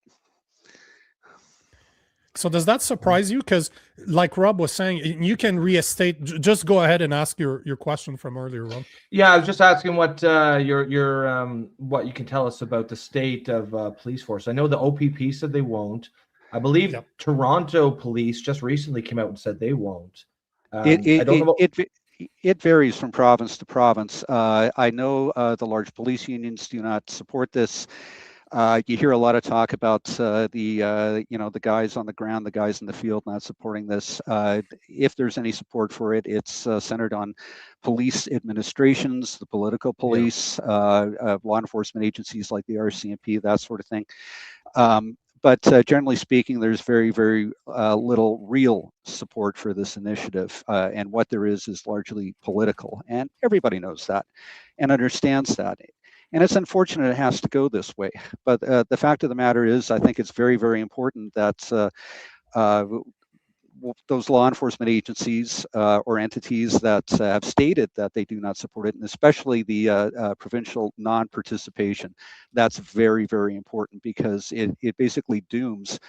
So does that surprise you? Because like Rob was saying, you can restate. Just go ahead and ask your question from earlier, Rob. Yeah, I was just asking what what you can tell us about the state of police force. I know the OPP said they won't. I believe Toronto police just recently came out and said they won't. It varies from province to province. I know the large police unions do not support this. You hear a lot of talk about the guys on the ground, the guys in the field not supporting this. If there's any support for it, it's centered on police administrations, the political police, law enforcement agencies like the RCMP, that sort of thing. But generally speaking, there's very, very little real support for this initiative. And what there is largely political. And everybody knows that and understands that. And it's unfortunate it has to go this way. But the fact of the matter is, I think it's very, very important that those law enforcement agencies or entities that have stated that they do not support it, and especially the provincial non-participation, that's very, very important because it basically dooms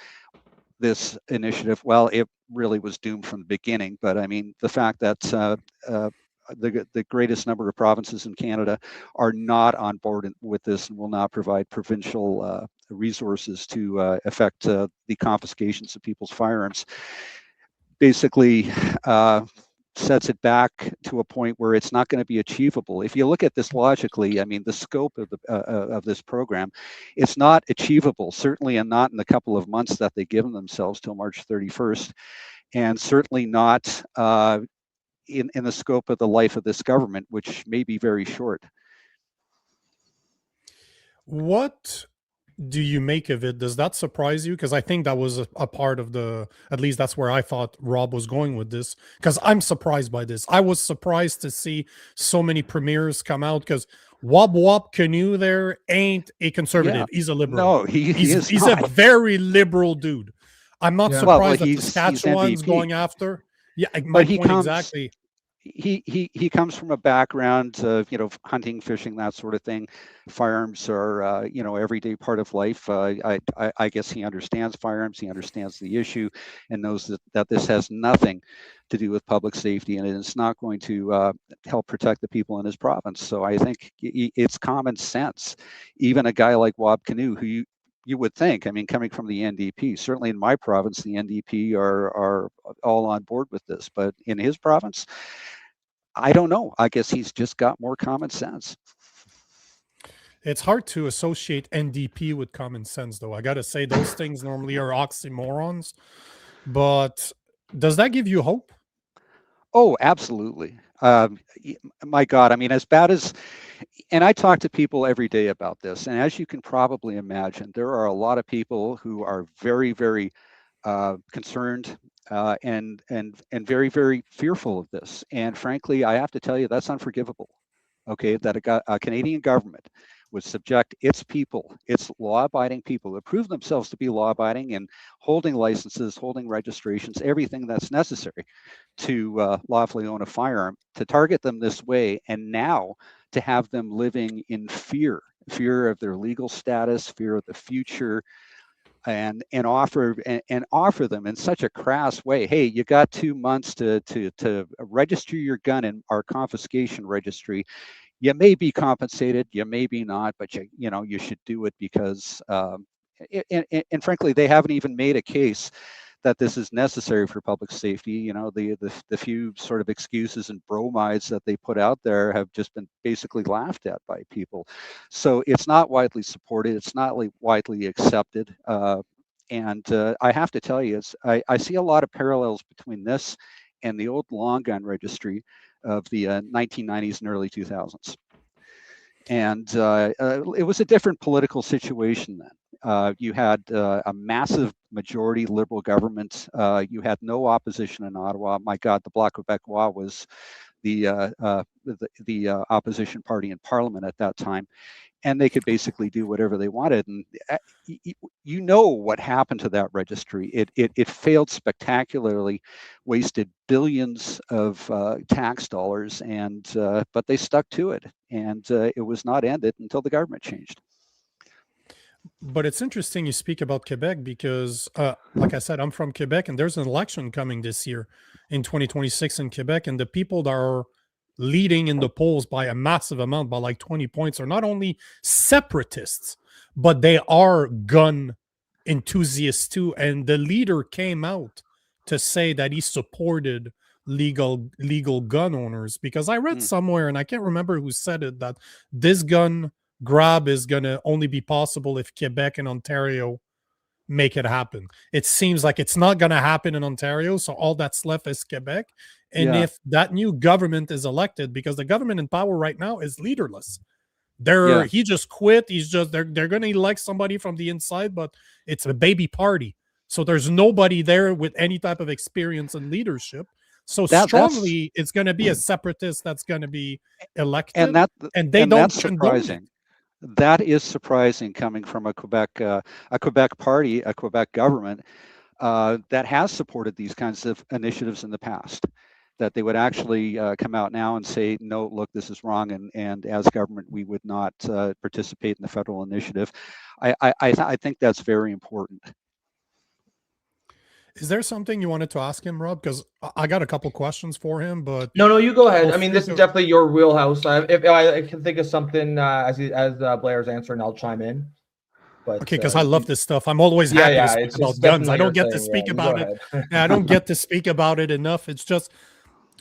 this initiative, well, it really was doomed from the beginning. But I mean, the fact that the greatest number of provinces in Canada are not on board with this and will not provide provincial resources to affect the confiscations of people's firearms, basically sets it back to a point where it's not going to be achievable. If you look at this logically, I mean, the scope of this program, it's not achievable, certainly, and not in the couple of months that they've given themselves till March 31st, and certainly not in the scope of the life of this government, which may be very short. What do you make of it? Does that surprise you? Because I think that was a part of the, at least that's where I thought Rob was going with this, because I'm surprised by this. I was surprised to see so many premiers come out, because Wab Canoe there ain't a conservative. Yeah. He's a liberal. No, he's a very liberal dude. I'm not surprised that Saskatchewan's going after. Yeah, my point exactly. He comes from a background of, you know, hunting, fishing, that sort of thing. Firearms are, you know, everyday part of life. I guess he understands firearms. He understands the issue and knows that this has nothing to do with public safety, and it's not going to help protect the people in his province. So I think it's common sense. Even a guy like Wab Canoe, who you would think, I mean, coming from the NDP, certainly in my province, the NDP are all on board with this, but in his province, I don't know. I guess he's just got more common sense. It's hard to associate NDP with common sense, though. I got to say, those things normally are oxymorons. But does that give you hope? Oh, absolutely. My God, I mean, as bad as, and I talk to people every day about this, and as you can probably imagine, there are a lot of people who are very, very concerned and very, very fearful of this. And frankly, I have to tell you, that's unforgivable. Okay, that a Canadian government would subject its people, its law-abiding people, who prove themselves to be law-abiding and holding licenses, holding registrations, everything that's necessary to lawfully own a firearm, to target them this way, and now to have them living in fear of their legal status, fear of the future, and offer them in such a crass way. Hey, you got 2 months to register your gun in our confiscation registry. You may be compensated, you may be not, but you know you should do it because and frankly, they haven't even made a case that this is necessary for public safety. You know, the few sort of excuses and bromides that they put out there have just been basically laughed at by people. So it's not widely supported. It's not widely accepted. And I have to tell you, I see a lot of parallels between this and the old long gun registry of the 1990s and early 2000s. And it was a different political situation then. You had a massive majority liberal government. You had no opposition in Ottawa. My God, the Bloc Québécois was the opposition party in Parliament at that time, and they could basically do whatever they wanted. And you know what happened to that registry. It failed spectacularly, wasted billions of tax dollars, and but they stuck to it, and it was not ended until the government changed. But it's interesting you speak about Quebec because, like I said, I'm from Quebec, and there's an election coming this year in 2026 in Quebec, and the people that are leading in the polls by a massive amount, by like 20 points, are not only separatists, but they are gun enthusiasts too. And the leader came out to say that he supported legal gun owners, because I read somewhere, and I can't remember who said it, that this gun grab is going to only be possible if Quebec and Ontario make it happen. It seems like it's not going to happen in Ontario, so all that's left is Quebec. And if that new government is elected, because the government in power right now is leaderless. He just quit. They're going to elect somebody from the inside, but it's a baby party. So there's nobody there with any type of experience in leadership. So strongly, it's going to be a separatist that's going to be elected, and that's surprising. That is surprising coming from a Quebec party, a Quebec government that has supported these kinds of initiatives in the past. That they would actually come out now and say, no, look, this is wrong, and as government, we would not participate in the federal initiative. I think that's very important. Is there something you wanted to ask him, Rob? Because I got a couple questions for him, but no, you go ahead. feel I mean, free this is to- definitely your wheelhouse. If I can think of something as Blair's answering, I'll chime in. But okay, because I love this stuff. I'm always yeah, happy to yeah, speak it's about guns. definitely I don't your get to thing. speak Yeah, you about go it. ahead. And I don't get to speak about it enough. It's just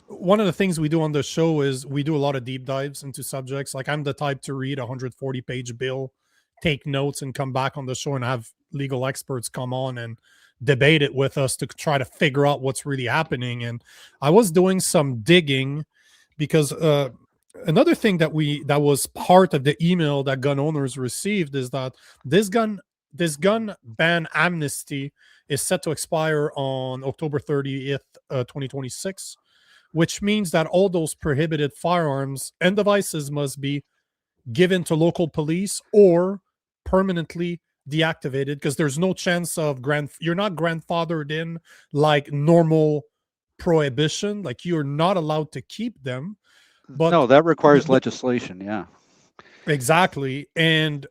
one of the things we do on the show is we do a lot of deep dives into subjects. Like I'm the type to read a 140-page bill, take notes, and come back on the show and have legal experts come on and debate it with us to try to figure out what's really happening. And I was doing some digging because another thing that was part of the email that gun owners received is that this gun ban amnesty is set to expire on October 30th, 2026, which means that all those prohibited firearms and devices must be given to local police or permanently deactivated, because there's no chance of you're not grandfathered in like normal prohibition, like you're not allowed to keep them. But no, that requires legislation. Yeah, exactly. And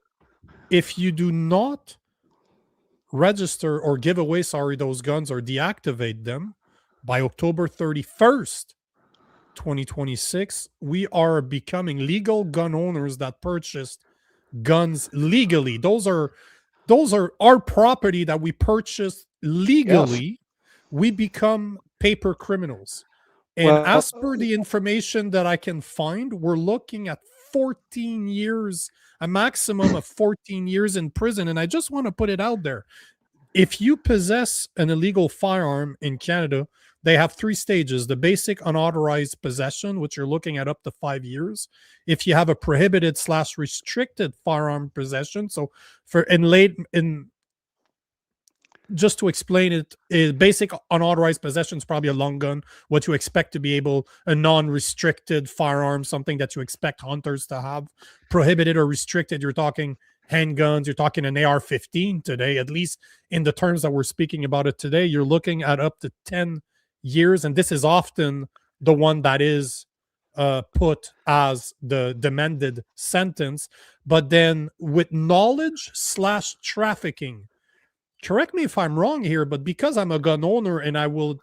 if you do not register or give away those guns or deactivate them by October 31st, 2026, we are becoming legal gun owners that purchased guns legally. Those are our property that we purchased legally. Yes. We become paper criminals. And as per the information that I can find, we're looking at 14 years, a maximum of 14 years in prison. And I just want to put it out there. If you possess an illegal firearm in Canada, they have 3 stages: the basic unauthorized possession, which you're looking at up to 5 years. If you have a prohibited / restricted firearm possession, so just to explain it, is basic unauthorized possession is probably a long gun, what you expect to be a non-restricted firearm, something that you expect hunters to have. Prohibited or restricted, you're talking handguns, you're talking an AR-15 today, at least in the terms that we're speaking about it today, you're looking at up to 10 years. And this is often the one that is put as the demanded sentence. But then with knowledge / trafficking, correct me if I'm wrong here, but because I'm a gun owner and I would,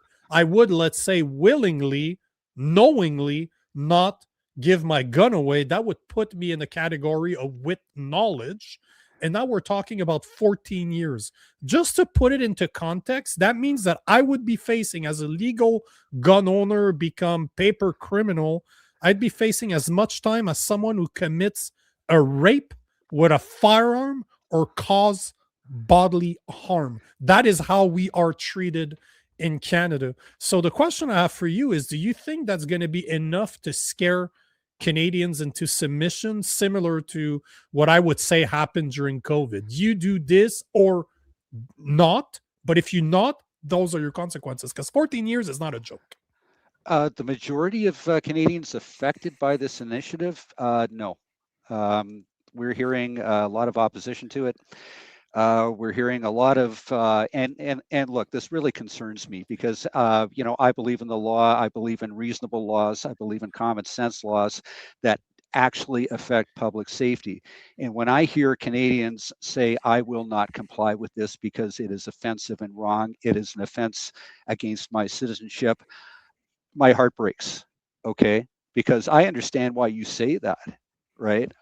let's say, willingly, knowingly not give my gun away, that would put me in the category of with knowledge. And now we're talking about 14 years. Just to put it into context, that means that I would be facing, as a legal gun owner, become paper criminal, I'd be facing as much time as someone who commits a rape with a firearm or cause bodily harm. That is how we are treated in Canada. So the question I have for you is, do you think that's going to be enough to scare Canadians into submission, similar to what I would say happened during COVID? You do this or not, but if you not, those are your consequences, because 14 years is not a joke. The majority of Canadians affected by this initiative, no. We're hearing a lot of opposition to it. We're hearing a lot of, and look, this really concerns me because, I believe in the law. I believe in reasonable laws. I believe in common sense laws that actually affect public safety. And when I hear Canadians say, I will not comply with this because it is offensive and wrong, it is an offense against my citizenship, my heart breaks, okay? Because I understand why you say that, right?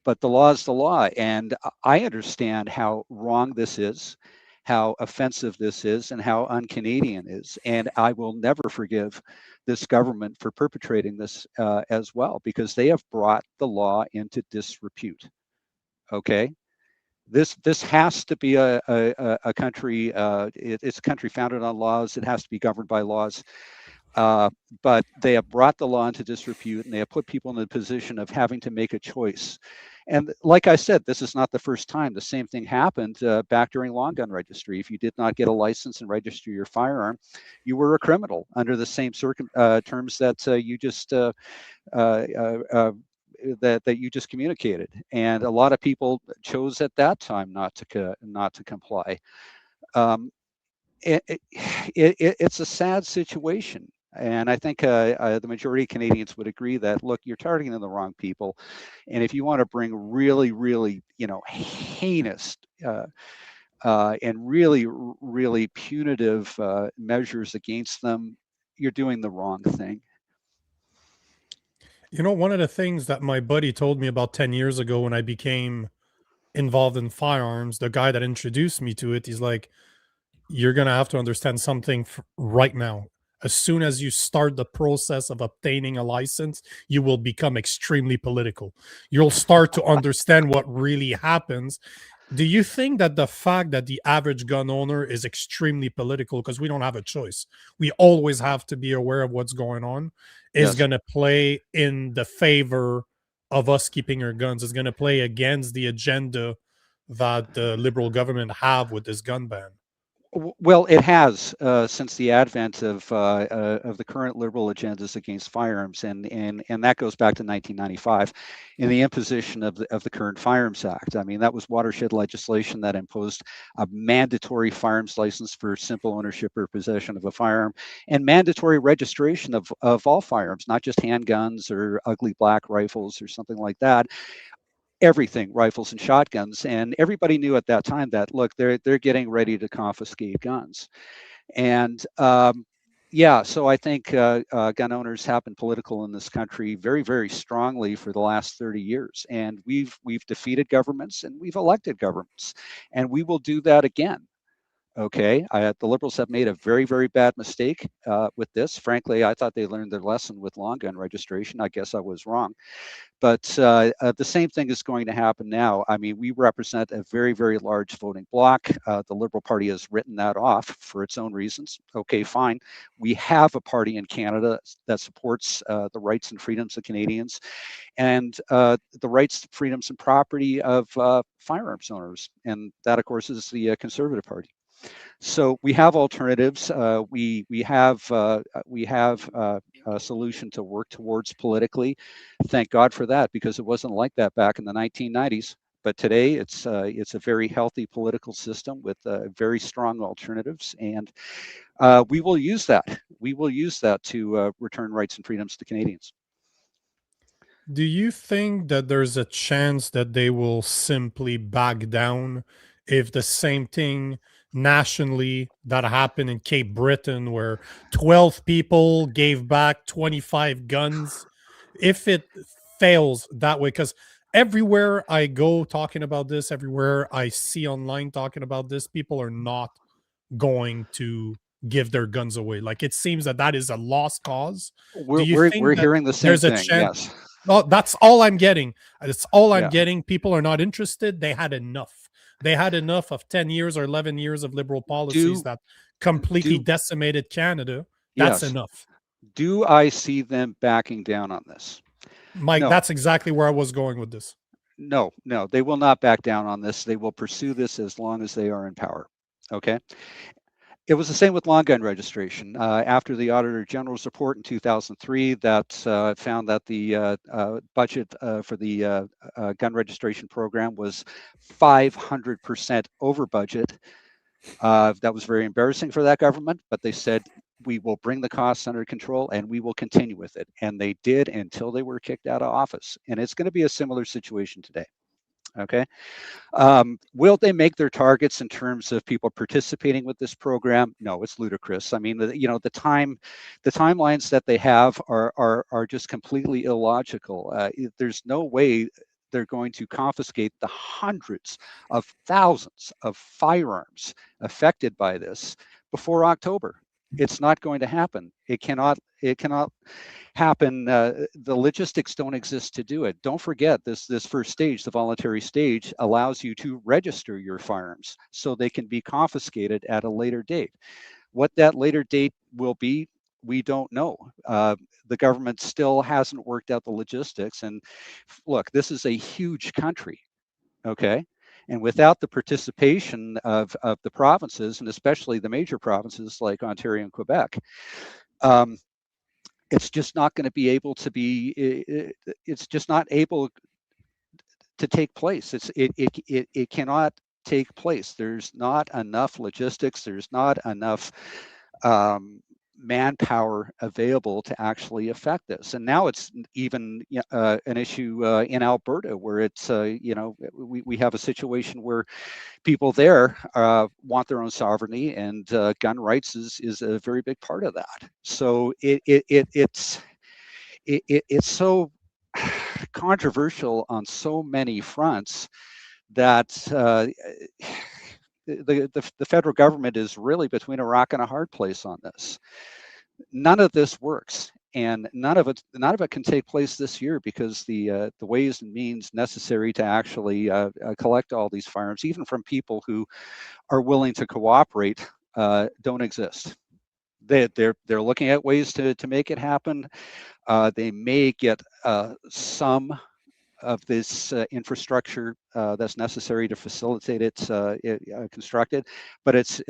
But the law is the law, and I understand how wrong this is, how offensive this is, and how un-Canadian is. And I will never forgive this government for perpetrating this as well, because they have brought the law into disrepute. Okay, this has to be a country. It's a country founded on laws. It has to be governed by laws. But they have brought the law into disrepute, and they have put people in the position of having to make a choice. And like I said, this is not the first time. The same thing happened back during long gun registry. If you did not get a license and register your firearm, you were a criminal under the same terms that you just that you just communicated. And a lot of people chose at that time not to comply. It's a sad situation. And I think the majority of Canadians would agree that, look, you're targeting the wrong people. And if you want to bring really, really, heinous and really punitive measures against them, you're doing the wrong thing. You know, one of the things that my buddy told me about 10 years ago when I became involved in firearms, the guy that introduced me to it, he's like, you're going to have to understand something right now. As soon as you start the process of obtaining a license, you will become extremely political. You'll start to understand what really happens. Do you think that the fact that the average gun owner is extremely political, because we don't have a choice, we always have to be aware of what's going on, is going to play in the favor of us keeping our guns? Is going to play against the agenda that the Liberal government have with this gun ban? Well, it has since the advent of the current Liberal agendas against firearms, and that goes back to 1995, in the imposition of the current Firearms Act. I mean, that was watershed legislation that imposed a mandatory firearms license for simple ownership or possession of a firearm, and mandatory registration of all firearms, not just handguns or ugly black rifles or something like that. Everything, rifles and shotguns, and everybody knew at that time that, look, they're getting ready to confiscate guns. And yeah, so I think gun owners have been political in this country very, very strongly for the last 30 years, and we've defeated governments and we've elected governments, and we will do that again. Okay, the Liberals have made a very, very bad mistake with this. Frankly, I thought they learned their lesson with long gun registration. I guess I was wrong. But the same thing is going to happen now. I mean, we represent a very, very large voting bloc. The Liberal Party has written that off for its own reasons. Okay, fine. We have a party in Canada that supports the rights and freedoms of Canadians and the rights, freedoms, and property of firearms owners. And that, of course, is the Conservative Party. So we have alternatives. We have a solution to work towards politically. Thank God for that, because it wasn't like that back in the 1990s. But today it's a very healthy political system with very strong alternatives, and we will use that. We will use that to return rights and freedoms to Canadians. Do you think that there's a chance that they will simply back down if the same thing nationally that happened in Cape Breton, where 12 people gave back 25 guns, if it fails that way? Because everywhere I go talking about this, everywhere I see online talking about this, people are not going to give their guns away. Like, it seems that is a lost cause. Do you think We're hearing the same there's a thing? chance? Yes. No, that's all I'm getting. That's all I'm getting. People are not interested. They had enough. They had enough of 10 years or 11 years of Liberal policies that completely decimated Canada. That's enough. Do I see them backing down on this? Mike, that's exactly where I was going with this. No, they will not back down on this. They will pursue this as long as they are in power. Okay. It was the same with long gun registration. After the Auditor General's report in 2003 that found that the budget for the gun registration program was 500% over budget. That was very embarrassing for that government, but they said, we will bring the costs under control and we will continue with it. And they did until they were kicked out of office. And it's going to be a similar situation today. Okay. Will they make their targets in terms of people participating with this program? No, it's ludicrous. I mean, the timelines that they have are just completely illogical. There's no way they're going to confiscate the hundreds of thousands of firearms affected by this before October. It's not going to happen. It cannot happen. The logistics don't exist to do it. Don't forget this first stage, the voluntary stage, allows you to register your firearms so they can be confiscated at a later date. What that later date will be, we don't know. The government still hasn't worked out the logistics. And look, this is a huge country, okay? And without the participation of the provinces, and especially the major provinces like Ontario and Quebec, it's just not going to be able to be. It's just not able to take place. It cannot take place. There's not enough logistics. There's not enough manpower available to actually affect this. And now it's even an issue in Alberta, where it's, we have a situation where people there want their own sovereignty, and gun rights is a very big part of that. So it's so controversial on so many fronts that the federal government is really between a rock and a hard place on this. None of this works, and none of it can take place this year, because the ways and means necessary to actually collect all these firearms, even from people who are willing to cooperate, don't exist. They're looking at ways to make it happen. They may get some of this infrastructure that's necessary to facilitate it constructed, but it's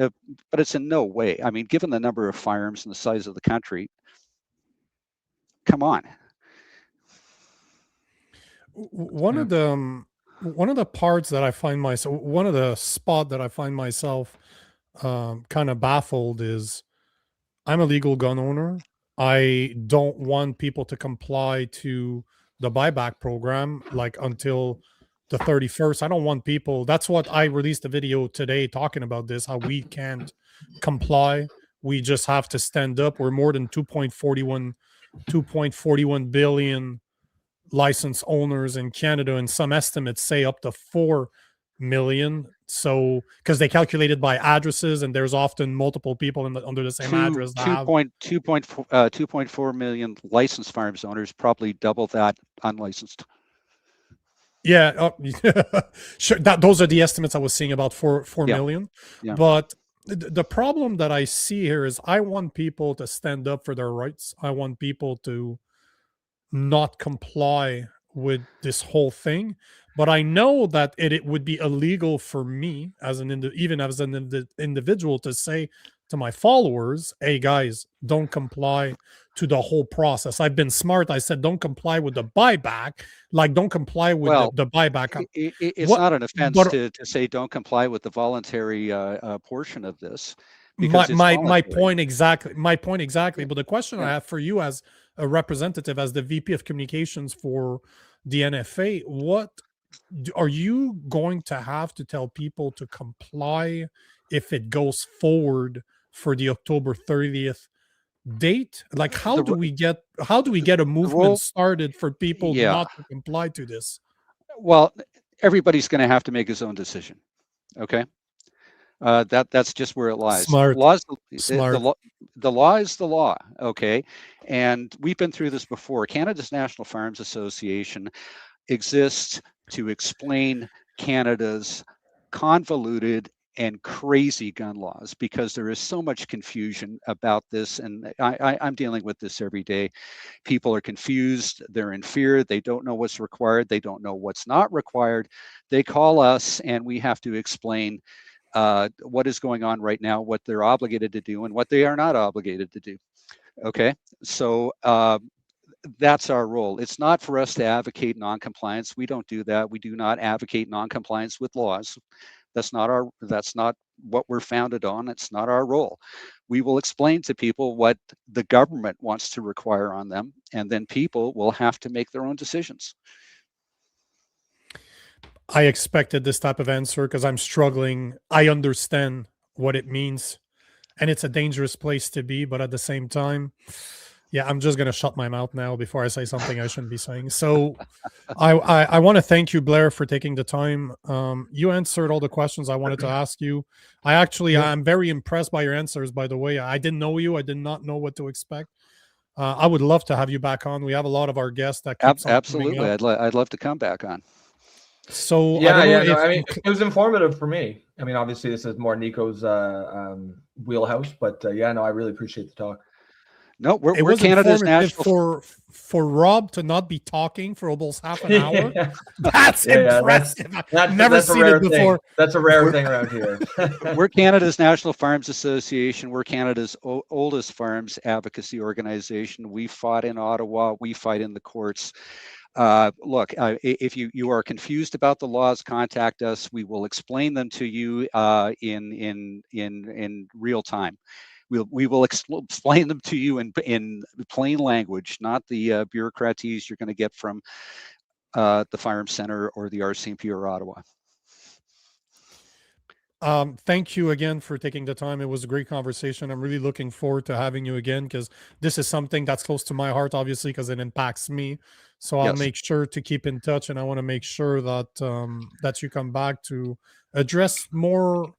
in no way. I mean, given the number of firearms and the size of the country, come on. One of the parts that I find myself, one of the spot that I find myself kind of baffled is, I'm a legal gun owner. I don't want people to comply to the buyback program like until the 31st. I don't want people. That's what I released a video today talking about this, how we can't comply. We just have to stand up. We're more than 2.41 billion license owners in Canada, and some estimates say up to 4 million. So, because they calculated by addresses, and there's often multiple people under the same address. 2.4 million licensed firearms owners, probably double that unlicensed. Yeah, sure. Those are the estimates I was seeing, about 4 million. Yeah. But the problem that I see here is, I want people to stand up for their rights. I want people to not comply with this whole thing. But I know that it would be illegal for me as even as an individual to say to my followers, hey guys, don't comply to the whole process. I've been smart. I said, don't comply with the buyback. Like, don't comply with the buyback. It's not an offense to say don't comply with the voluntary portion of this. My point exactly. But the question I have for you as a representative, as the VP of communications for the NFA, what are you going to have to tell people to comply if it goes forward for the October 30th date? Like, how do we get a movement started for people not to comply to this? Well, everybody's going to have to make his own decision. Okay. That's just where it lies. Smart. The law is the law. Okay. And we've been through this before. Canada's National Firearms Association exists to explain Canada's convoluted and crazy gun laws, because there is so much confusion about this. And I'm dealing with this every day. People are confused. They're in fear. They don't know what's required. They don't know what's not required. They call us, and we have to explain what is going on right now, what they're obligated to do, and what they are not obligated to do. Okay. So, that's our role. It's not for us to advocate non-compliance. We don't do that. We do not advocate non-compliance with laws. That's not what we're founded on. It's not our role. We will explain to people what the government wants to require on them, and then people will have to make their own decisions. I expected this type of answer, because I'm struggling. I understand what it means, and it's a dangerous place to be, but at the same time, yeah, I'm just going to shut my mouth now before I say something I shouldn't be saying. So I want to thank you, Blair, for taking the time. You answered all the questions I wanted to ask you. I'm very impressed by your answers, by the way. I didn't know you. I did not know what to expect. I would love to have you back on. We have a lot of our guests that keep absolutely. I'd love to come back on. So it was informative for me. I mean, obviously this is more Nico's wheelhouse, but I really appreciate the talk. No, we're Canada's national. For Rob to not be talking for almost half an hour. That's impressive. I've never seen it before. That's a rare thing around here. We're Canada's National Firearms Association. We're Canada's oldest firearms advocacy organization. We fought in Ottawa. We fight in the courts. Look, if you are confused about the laws, contact us. We will explain them to you in real time. we will explain them to you in plain language, not the bureaucraties you're going to get from the Firearms Center or the RCMP or Ottawa. Thank you again for taking the time. It was a great conversation. I'm really looking forward to having you again, because this is something that's close to my heart, obviously, because it impacts me. So I'll make sure to keep in touch, and I want to make sure that that you come back to address more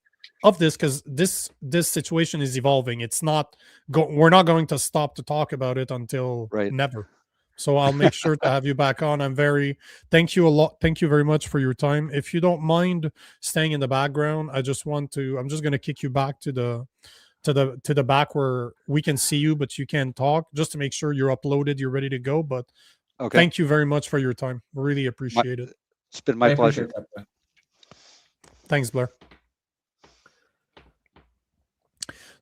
of this, because this situation is evolving. It's not we're not going to stop to talk about it until never. So I'll make sure to have you back on. Thank you a lot. Thank you very much for your time. If you don't mind staying in the background, I'm just going to kick you back to the back where we can see you, but you can't talk, just to make sure you're uploaded, you're ready to go. But thank you very much for your time. Really appreciate it. It's been my pleasure. Thanks, Blair.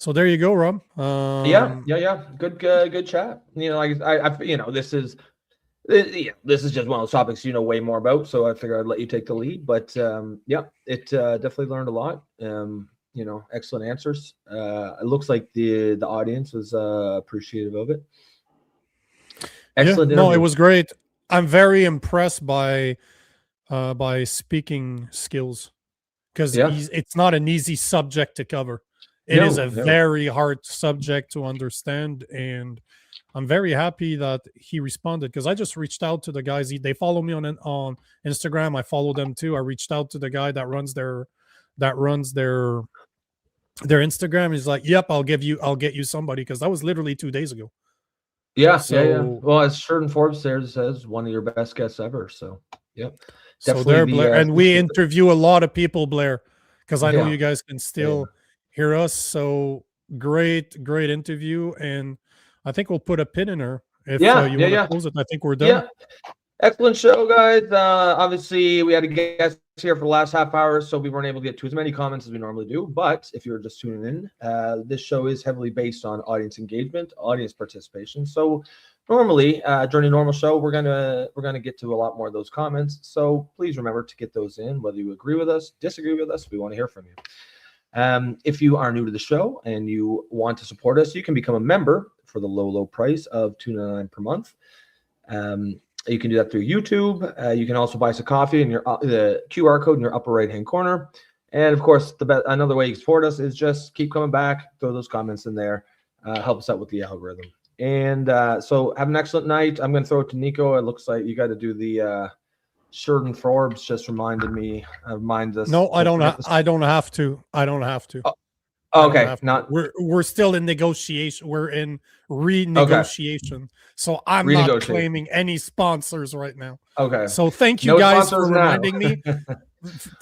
So there you go, Rob. Yeah. Good chat. You know, this is just one of those topics you know way more about. So I figured I'd let you take the lead. But it definitely learned a lot. You know, excellent answers. It looks like the audience was appreciative of it. Excellent. No, it was great. I'm very impressed by speaking skills, because it's not an easy subject to cover. It is a very hard subject to understand, and I'm very happy that he responded, because I just reached out to the guys. They follow me on Instagram. I follow them too. I reached out to the guy that runs their Instagram. He's like, "Yep, I'll get you somebody," because that was literally 2 days ago. Yeah. Well, as Sheridan Forbes says, one of your best guests ever. So, yep. So there, Blair, and we interview a lot of people, Blair, because I know you guys can still hear us. So great interview, and I think we'll put a pin in her if you want to close it. I think we're done. Yeah. Excellent show, guys. Obviously, we had a guest here for the last half hour, so we weren't able to get to as many comments as we normally do. But if you're just tuning in, this show is heavily based on audience engagement, audience participation. So normally, during a normal show, we're gonna get to a lot more of those comments. So please remember to get those in, whether you agree with us, disagree with us. We want to hear from you. If you are new to the show and you want to support us, you can become a member for the low price of $2.99 per month. You can do that through YouTube. You can also buy us a coffee in the QR code in your upper right hand corner. And of course, another way you can support us is just keep coming back, throw those comments in there, help us out with the algorithm. And so have an excellent night. I'm going to throw it to Nico. It looks like you got to do the Sheridan Forbes just reminded me. Reminds us. No, I don't have to. Oh, okay, not. We're still in negotiation. We're in renegotiation. Okay. So I'm not claiming any sponsors right now. Okay. So thank you guys for reminding me.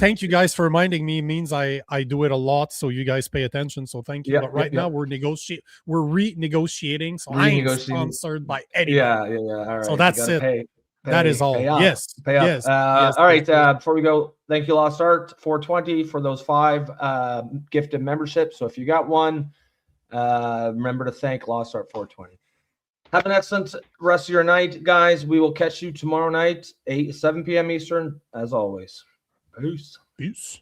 Thank you guys for reminding me. It means I do it a lot, so you guys pay attention. So thank you. But right now we're renegotiating. So I ain't sponsored by anyone. Yeah. All right. So that's it. That is all. Yes. Yes. All right. Before we go, thank you, Lost Art 420 for those 5 gifted memberships. So if you got one, remember to thank Lost Art 420. Have an excellent rest of your night, guys. We will catch you tomorrow night, 7 p.m. Eastern, as always. Peace. Peace.